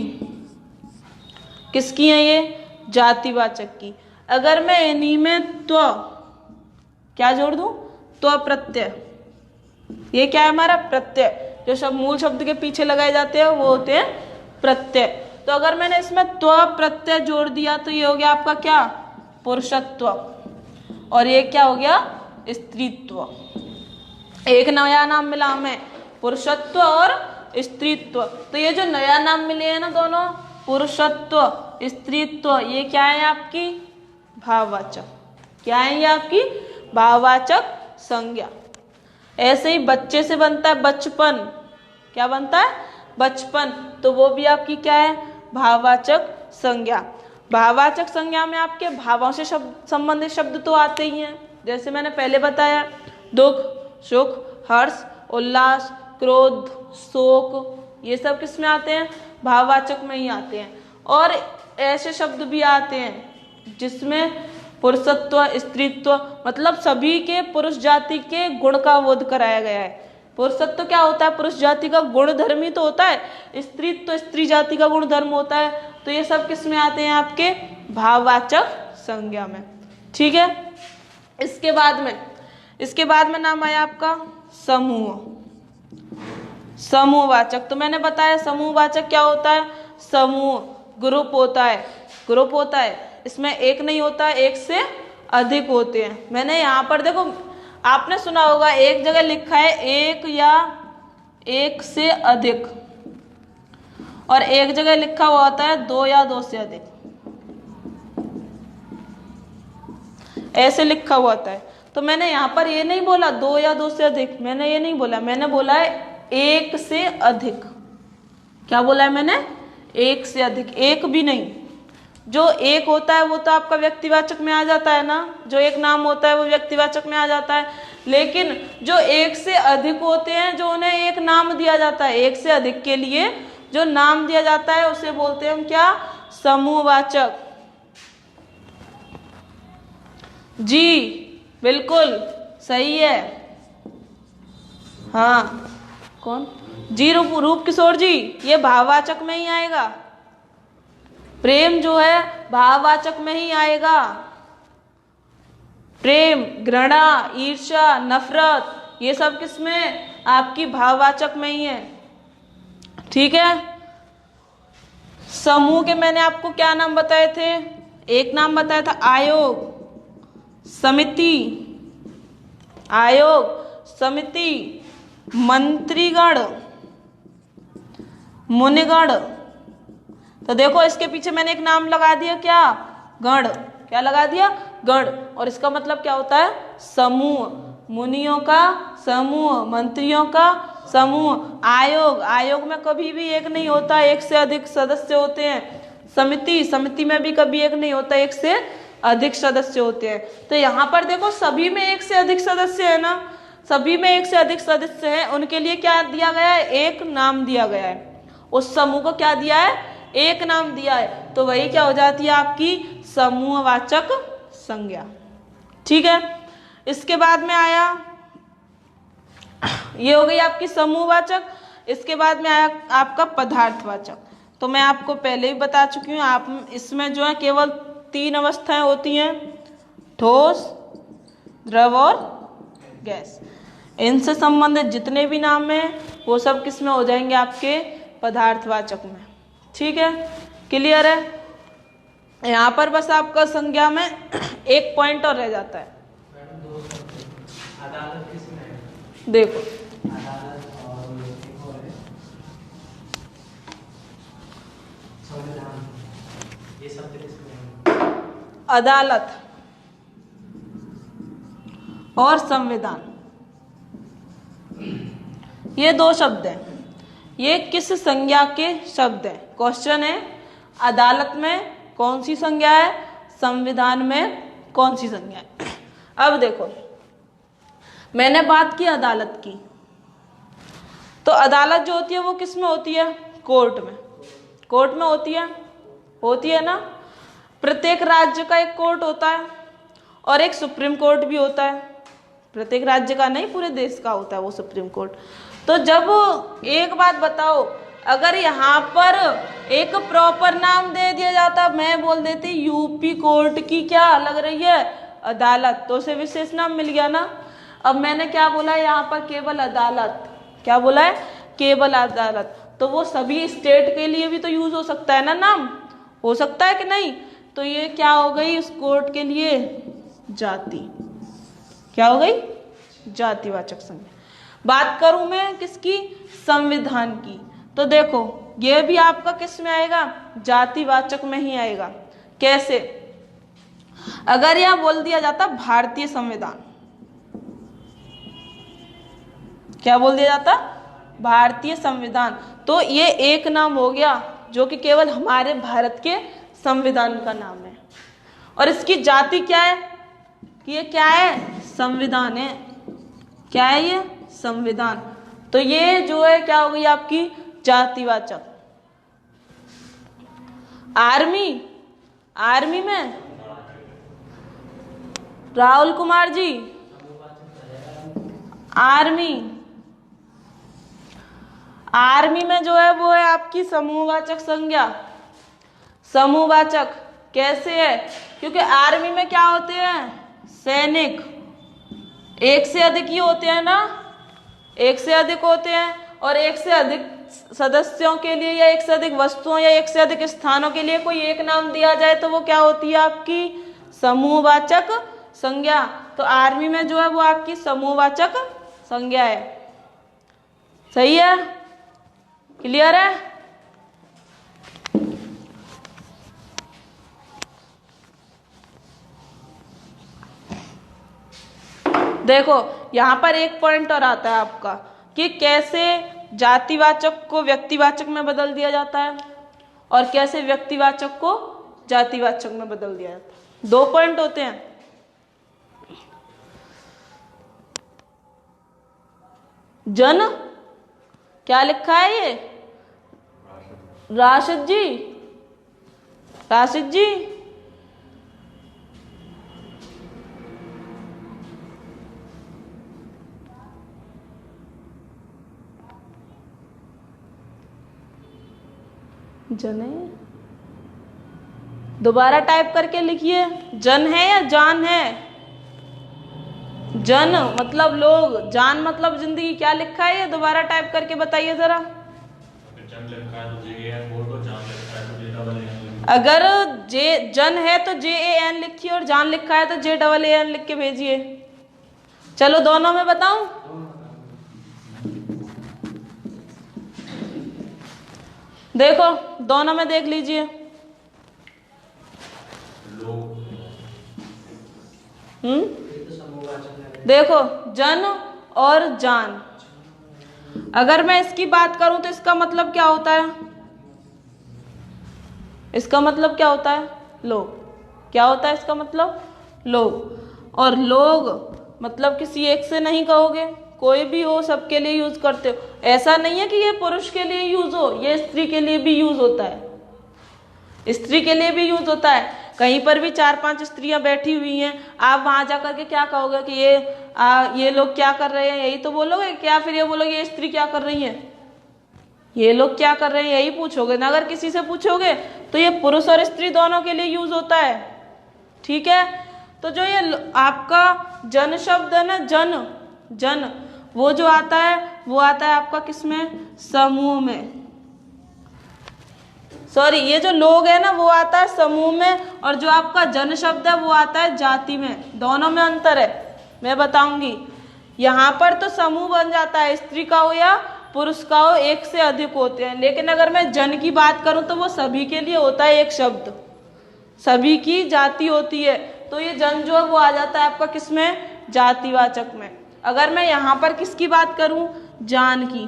किसकी है ये? जातिवाचक की। अगर मैं इन्हीं में त्व क्या जोड़ दूं? त्व प्रत्यय। ये क्या है हमारा? प्रत्यय। जो सब मूल शब्द के पीछे लगाए जाते हैं वो होते हैं प्रत्यय। तो अगर मैंने इसमें त्व प्रत्यय जोड़ दिया तो ये हो गया आपका क्या? पुरुषत्व। और ये क्या हो गया? स्त्रीत्व। एक नया नाम मिला हमें, पुरुषत्व और स्त्रीत्व। तो ये जो नया नाम मिले हैं ना दोनों, पुरुषत्व, स्त्रीत्व, ये क्या है? आपकी भाववाचक। क्या है ये? आपकी भाववाचक संज्ञा। ऐसे ही बच्चे से बनता है बचपन। क्या बनता है? बचपन। तो वो भी आपकी क्या है? भाववाचक संज्ञा। भाववाचक संज्ञा में आपके भावों से संबंधित शब्द तो आते ही हैं। जैसे मैंने पहले बताया, दुख, सुख, हर्ष, उल्लास, क्रोध, शोक, ये सब किस में आते हैं? भाववाचक में ही आते हैं। और ऐसे शब्द भी आते हैं जिसमें पुरुषत्व, स्त्रीत्व, मतलब सभी के पुरुष जाति के गुण का बोध कराया गया है। पुरुषत्व क्या होता है? पुरुष जाति का गुण धर्म ही तो होता है। स्त्रीत्व स्त्री जाति का गुण धर्म होता है। तो ये सब किस में आते हैं? आपके भाववाचक संज्ञा में। ठीक है, इसके बाद में नाम आया आपका समूह। समूहवाचक। तो मैंने बताया समूहवाचक क्या होता है? समूह, ग्रुप होता है। इसमें एक नहीं होता, एक से अधिक होते हैं। मैंने यहाँ पर देखो, आपने सुना होगा एक जगह लिखा है एक या एक से अधिक, और एक जगह लिखा हुआ होता है दो या दो से अधिक, ऐसे लिखा हुआ होता है। तो मैंने यहाँ पर ये नहीं बोला दो या दो से अधिक, मैंने ये नहीं बोला, मैंने बोला है एक से अधिक। क्या बोला है मैंने? एक से अधिक, एक भी नहीं। जो एक होता है वो तो आपका व्यक्तिवाचक में आ जाता है ना, जो एक नाम होता है वो व्यक्तिवाचक में आ जाता है। लेकिन जो एक से अधिक होते हैं, जो उन्हें एक नाम दिया जाता है, एक से अधिक के लिए जो नाम दिया जाता है उसे बोलते हैं हम क्या? समूहवाचक। जी बिल्कुल सही है। हाँ कौन? जी रूप किशोर जी, ये भाववाचक में ही आएगा। प्रेम जो है भाववाचक में ही आएगा। प्रेम, घृणा, ईर्ष्या, नफरत, ये सब किसमें? आपकी भाववाचक में ही है। ठीक है। समूह के मैंने आपको क्या नाम बताए थे? एक नाम बताया था आयोग, समिति, आयोग, समिति, मंत्रीगण, मुनिगण। तो देखो इसके पीछे मैंने एक नाम लगा दिया, क्या? गण। क्या लगा दिया? गण। और इसका मतलब क्या होता है? समूह। मुनियों का समूह, मंत्रियों का समूह। आयोग, आयोग में कभी भी एक नहीं होता, एक से अधिक सदस्य होते हैं। समिति, समिति में भी कभी एक नहीं होता, एक से अधिक सदस्य होते हैं। तो यहाँ पर देखो सभी में एक से अधिक सदस्य है ना, सभी में एक से अधिक सदस्य है, उनके लिए क्या दिया गया है? एक नाम दिया गया है। उस समूह को क्या दिया है? एक नाम दिया है। तो वही क्या हो जाती है? आपकी समूहवाचक संज्ञा। ठीक है। इसके बाद में आया, ये हो गई आपकी समूहवाचक। इसके बाद में आया आपका पदार्थवाचक। तो मैं आपको पहले ही बता चुकी हूँ, आप इसमें जो है केवल 3 अवस्थाएं होती हैं, ठोस, द्रव और गैस। इनसे संबंधित जितने भी नाम हैं वो सब किस में हो जाएंगे? आपके पदार्थवाचक में। ठीक है, क्लियर है? यहाँ पर बस आपका संज्ञा में एक पॉइंट और रह जाता है। देखो अदालत और संविधान, ये 2 शब्द हैं। ये किस संज्ञा के शब्द हैं? क्वेश्चन है, अदालत में कौन सी संज्ञा है, संविधान में कौन सी संज्ञा है? अब देखो, मैंने बात की अदालत की, तो अदालत जो होती है वो किस में होती है? कोर्ट में। कोर्ट में होती है ना। प्रत्येक राज्य का एक कोर्ट होता है और एक सुप्रीम कोर्ट भी होता है। प्रत्येक राज्य का नहीं, पूरे देश का होता है वो सुप्रीम कोर्ट। तो जब एक बात बताओ, अगर यहाँ पर एक प्रॉपर नाम दे दिया जाता, मैं बोल देती यूपी कोर्ट की क्या लग रही है? अदालत, तो उसे विशेष नाम मिल गया ना। अब मैंने क्या बोला है? यहाँ पर केवल अदालत। क्या बोला है? केवल अदालत। तो वो सभी स्टेट के लिए भी तो यूज हो सकता है ना, नाम हो सकता है कि नहीं? तो ये क्या हो गई उस कोर्ट के लिए? जाति। क्या हो गई? जातिवाचक संज्ञा। बात करूं मैं किसकी? संविधान की। तो देखो ये भी आपका किस में आएगा? जातिवाचक में ही आएगा। कैसे? अगर यह बोल दिया जाता भारतीय संविधान, क्या बोल दिया जाता? भारतीय संविधान, तो ये एक नाम हो गया जो कि केवल हमारे भारत के संविधान का नाम है। और इसकी जाति क्या है? कि ये क्या है? संविधान है। क्या है ये? संविधान। तो ये जो है क्या हो गई आपकी? जातिवाचक। आर्मी, आर्मी में राहुल कुमार जी, आर्मी, आर्मी में जो है वो है आपकी समूहवाचक संज्ञा। समूहवाचक कैसे है? क्योंकि आर्मी में क्या होते हैं? सैनिक। एक से अधिक ही होते हैं ना, एक से अधिक होते हैं। और एक से अधिक सदस्यों के लिए या एक से अधिक वस्तुओं या एक से अधिक स्थानों के लिए कोई एक नाम दिया जाए तो वो क्या होती है? आपकी समूहवाचक संज्ञा। तो आर्मी में जो है वो आपकी समूहवाचक संज्ञा है। सही है? क्लियर है? देखो यहाँ पर एक पॉइंट और आता है आपका कि कैसे जातिवाचक को व्यक्तिवाचक में बदल दिया जाता है और कैसे व्यक्तिवाचक को जातिवाचक में बदल दिया जाता है। 2 पॉइंट होते हैं। जन क्या लिखा है ये? राशिद जी, राशिद जी, जन है, दोबारा टाइप करके लिखिए। जन है या जान है? जन मतलब लोग, जान मतलब जिंदगी। क्या लिखा है ये? दोबारा टाइप करके बताइए जरा। जन लिखा है तो JAN बोल दो, जान लिखा है तो JAN। अगर जन है तो JAN लिखिए और जान लिखा है तो JAAN लिख के भेजिए। चलो दोनों में बताऊं? देखो दोनों में देख लीजिए। देखो जन और जान, अगर मैं इसकी बात करूं तो इसका मतलब क्या होता है? इसका मतलब क्या होता है? लोग। क्या होता है इसका मतलब? लोग। और लोग मतलब किसी एक से नहीं कहोगे, कोई भी हो, सबके लिए यूज करते हो। ऐसा नहीं है कि ये पुरुष के लिए यूज हो, ये स्त्री के लिए भी यूज होता है। स्त्री के लिए भी यूज होता है। कहीं पर भी 4-5 स्त्रियां बैठी हुई हैं, आप वहां जाकर के क्या कहोगे कि ये लोग क्या कर रहे हैं, यही तो बोलोगे क्या? फिर ये बोलोगे ये स्त्री क्या कर रही है, ये लोग क्या कर रहे हैं, यही पूछोगे ना। अगर किसी से पूछोगे तो ये पुरुष और स्त्री दोनों के लिए यूज होता है। ठीक है, तो जो ये आपका जन शब्द है ना, जन वो जो आता है वो आता है आपका किसमें? समूह में। सॉरी, ये जो लोग है ना वो आता है समूह में, और जो आपका जन शब्द है वो आता है जाति में। दोनों में अंतर है, मैं बताऊंगी। यहाँ पर तो समूह बन जाता है, स्त्री का हो या पुरुष का हो, एक से अधिक होते हैं। लेकिन अगर मैं जन की बात करूं तो वो सभी के लिए होता है एक शब्द, सभी की जाति होती है। तो ये जन जो है वो आ जाता है आपका किसमें? जातिवाचक में। अगर मैं यहाँ पर किसकी बात करूं? जान की।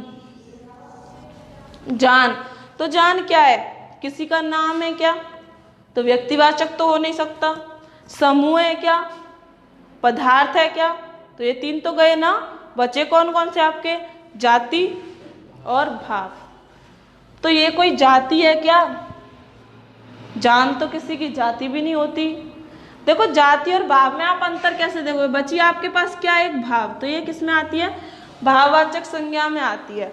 जान, तो जान क्या है? किसी का नाम है क्या? तो व्यक्तिवाचक तो हो नहीं सकता। समूह है क्या? पदार्थ है क्या? तो ये 3 तो गए ना। बचे कौन कौन से आपके? जाति और भाव। तो ये कोई जाति है क्या? जान तो किसी की जाति भी नहीं होती। देखो जाति और भाव में आप अंतर कैसे देखोगे? बची आपके पास क्या? एक भाव। तो ये किस में आती है? भाववाचक संज्ञा में आती है।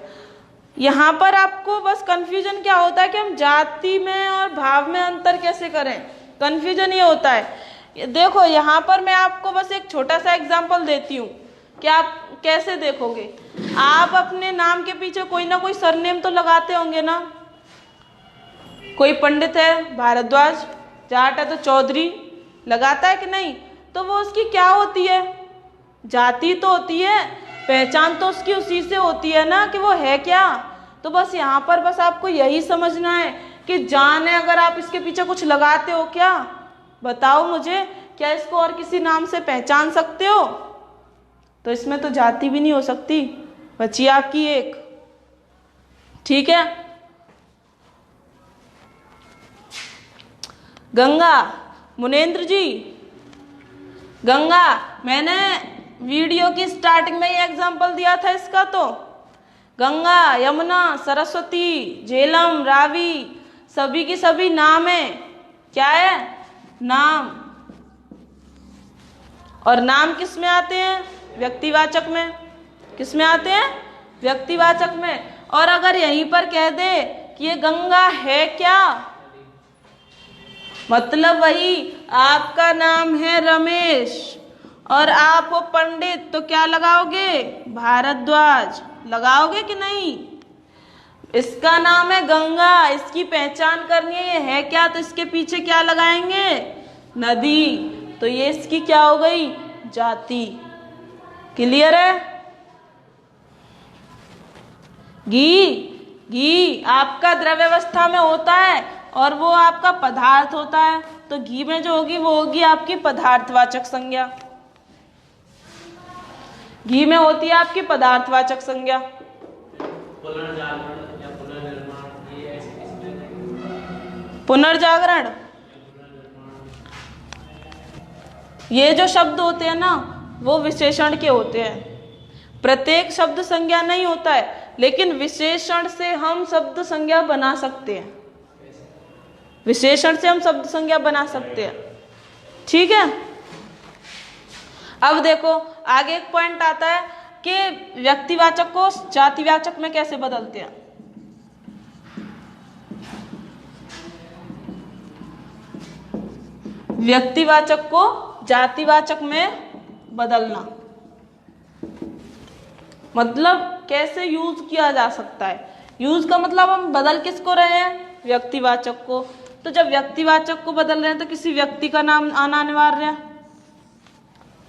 यहाँ पर आपको बस कंफ्यूजन क्या होता है कि हम जाति में और भाव में अंतर कैसे करें, कंफ्यूजन ये होता है। देखो यहाँ पर मैं आपको बस एक छोटा सा एग्जांपल देती हूँ कि आप कैसे देखोगे। आप अपने नाम के पीछे कोई ना कोई सरनेम तो लगाते होंगे ना। कोई पंडित है भारद्वाज, जाट है तो चौधरी, लगाता है कि नहीं? तो वो उसकी क्या होती है? जाति तो होती है, पहचान तो उसकी उसी से होती है ना कि वो है क्या। तो बस यहाँ पर बस आपको यही समझना है कि जान है, अगर आप इसके पीछे कुछ लगाते हो क्या? बताओ मुझे, क्या इसको और किसी नाम से पहचान सकते हो? तो इसमें तो जाति भी नहीं हो सकती, बची आपकी एक। ठीक है, गंगा, मुनेंद्र जी, गंगा, मैंने वीडियो की स्टार्टिंग में ये एग्जांपल दिया था इसका। तो गंगा, यमुना, सरस्वती, झेलम, रावी, सभी की सभी नाम है। क्या है? नाम। और नाम किस में आते हैं? व्यक्तिवाचक में। किस में आते हैं? व्यक्तिवाचक में। और अगर यहीं पर कह दे कि ये गंगा है क्या, मतलब वही आपका नाम है रमेश और आप हो पंडित, तो क्या लगाओगे? भारद्वाज लगाओगे कि नहीं? इसका नाम है गंगा, इसकी पहचान करनी है, ये है क्या, तो इसके पीछे क्या लगाएंगे? नदी। तो ये इसकी क्या हो गई? जाति। क्लियर है? घी आपका द्रव्यावस्था में होता है और वो आपका पदार्थ होता है। तो घी में जो होगी वो होगी आपकी पदार्थवाचक संज्ञा। घी में होती है आपकी पदार्थवाचक संज्ञा। पुनर्जागरण या पुनर्निर्माण, ये ऐसे किसमें? पुनर्जागरण, ये जो शब्द होते हैं ना वो विशेषण के होते हैं। प्रत्येक शब्द संज्ञा नहीं होता है, लेकिन विशेषण से हम शब्द संज्ञा बना सकते हैं। विशेषण से हम शब्द संज्ञा बना सकते हैं। ठीक है, अब देखो आगे एक पॉइंट आता है कि व्यक्तिवाचक को जातिवाचक में कैसे बदलते हैं। व्यक्तिवाचक को जातिवाचक में बदलना मतलब कैसे यूज किया जा सकता है। यूज का मतलब हम बदल किसको रहे हैं? व्यक्तिवाचक को। तो जब व्यक्तिवाचक को बदल रहे हैं तो किसी व्यक्ति का नाम आना अनिवार्य है।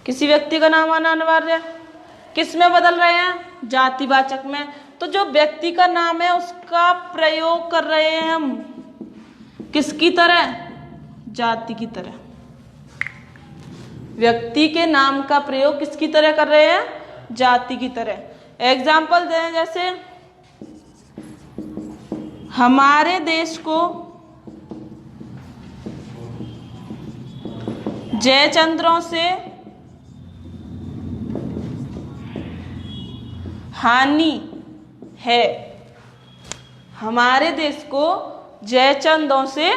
किसी व्यक्ति का नाम आना अनिवार्य है। किस में बदल रहे हैं? जातिवाचक में। तो जो व्यक्ति का नाम है उसका प्रयोग कर रहे हैं हम किसकी तरह? जाति की तरह। व्यक्ति के नाम का प्रयोग किसकी तरह कर रहे हैं? जाति की तरह। एग्जाम्पल दें, जैसे हमारे देश को जयचंद्रों से हानि है। हमारे देश को जयचंदों से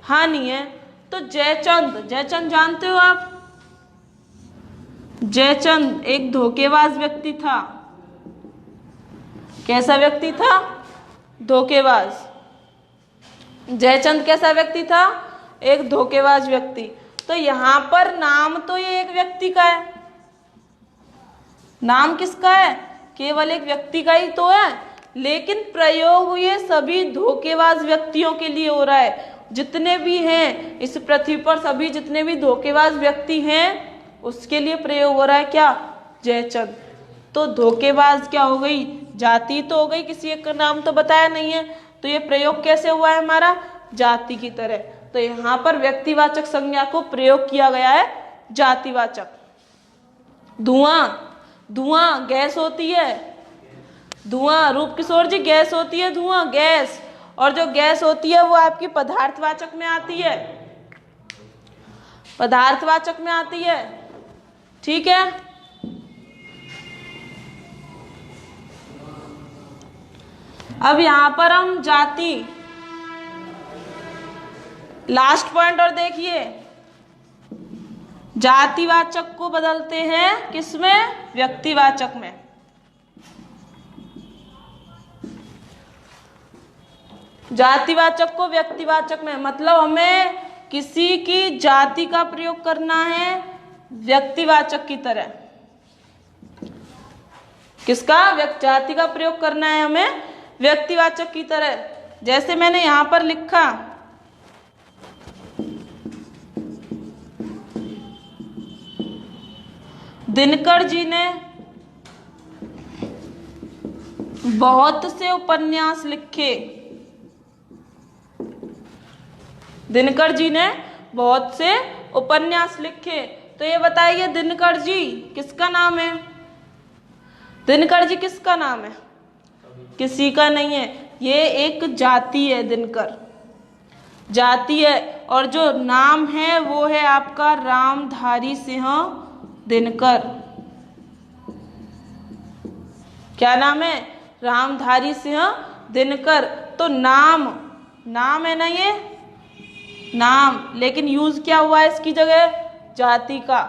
हानि है। तो जयचंद, जयचंद जानते हो आप? जयचंद एक धोखेबाज व्यक्ति था। कैसा व्यक्ति था? धोखेबाज। जयचंद कैसा व्यक्ति था? एक धोखेबाज व्यक्ति। तो यहां पर नाम तो ये एक व्यक्ति का है। नाम किसका है? केवल एक व्यक्ति का ही तो है, लेकिन प्रयोग ये सभी धोखेबाज व्यक्तियों के लिए हो रहा है। जितने भी हैं इस पृथ्वी पर, सभी जितने भी धोखेबाज व्यक्ति हैं उसके लिए प्रयोग हो रहा है। क्या? जयचंद। तो धोखेबाज क्या हो गई? जाति तो हो गई, किसी एक का नाम तो बताया नहीं है। तो ये प्रयोग कैसे हुआ है हमारा? जाति की तरह। तो यहाँ पर व्यक्तिवाचक संज्ञा को प्रयोग किया गया है जातिवाचक। धुआं, धुआं गैस होती है। धुआं, रूप किशोर जी, गैस होती है धुआं, गैस। और जो गैस होती है वो आपकी पदार्थवाचक में आती है। पदार्थवाचक में आती है। ठीक है, अब यहां पर हम जाति, लास्ट पॉइंट और देखिए, जातिवाचक को बदलते हैं किसमें? व्यक्तिवाचक में। जातिवाचक को व्यक्तिवाचक में, मतलब हमें किसी की जाति का प्रयोग करना है व्यक्तिवाचक की तरह। किसका? जाति का प्रयोग करना है हमें व्यक्तिवाचक की तरह। जैसे मैंने यहां पर लिखा, दिनकर जी ने बहुत से उपन्यास लिखे। दिनकर जी ने बहुत से उपन्यास लिखे। तो ये बताइए दिनकर जी किसका नाम है? दिनकर जी किसका नाम है? किसी का नहीं है। ये एक जाति है, दिनकर जाति है। और जो नाम है वो है आपका रामधारी सिंह दिनकर। क्या नाम है? रामधारी सिंह दिनकर। तो नाम, नाम है ना ये, नाम, लेकिन यूज क्या हुआ है इसकी जगह? जाति का।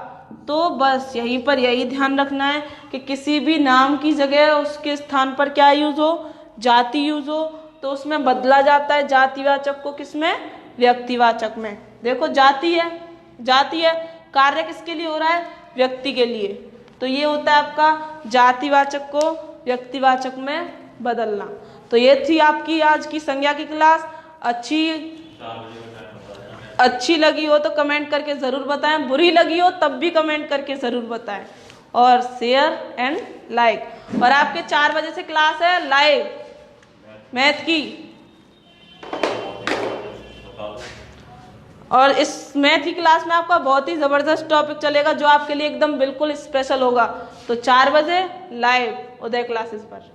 तो बस यहीं पर यही ध्यान रखना है कि किसी भी नाम की जगह उसके स्थान पर क्या यूज हो? जाति यूज हो। तो उसमें बदला जाता है जातिवाचक को किसमें? व्यक्तिवाचक में। देखो जाति है, जाति है, कार्य किसके लिए हो रहा है? व्यक्ति के लिए। तो ये होता है आपका जातिवाचक को व्यक्तिवाचक में बदलना। तो ये थी आपकी आज की संज्ञा की क्लास। अच्छी लगी हो तो कमेंट करके ज़रूर बताएं, बुरी लगी हो तब भी कमेंट करके ज़रूर बताएं, और शेयर एंड लाइक। और आपके 4 बजे से क्लास है लाइव मैथ की, और इस मैथ की क्लास में आपका बहुत ही ज़बरदस्त टॉपिक चलेगा जो आपके लिए एकदम बिल्कुल स्पेशल होगा। तो 4 बजे लाइव उदय क्लासेस पर।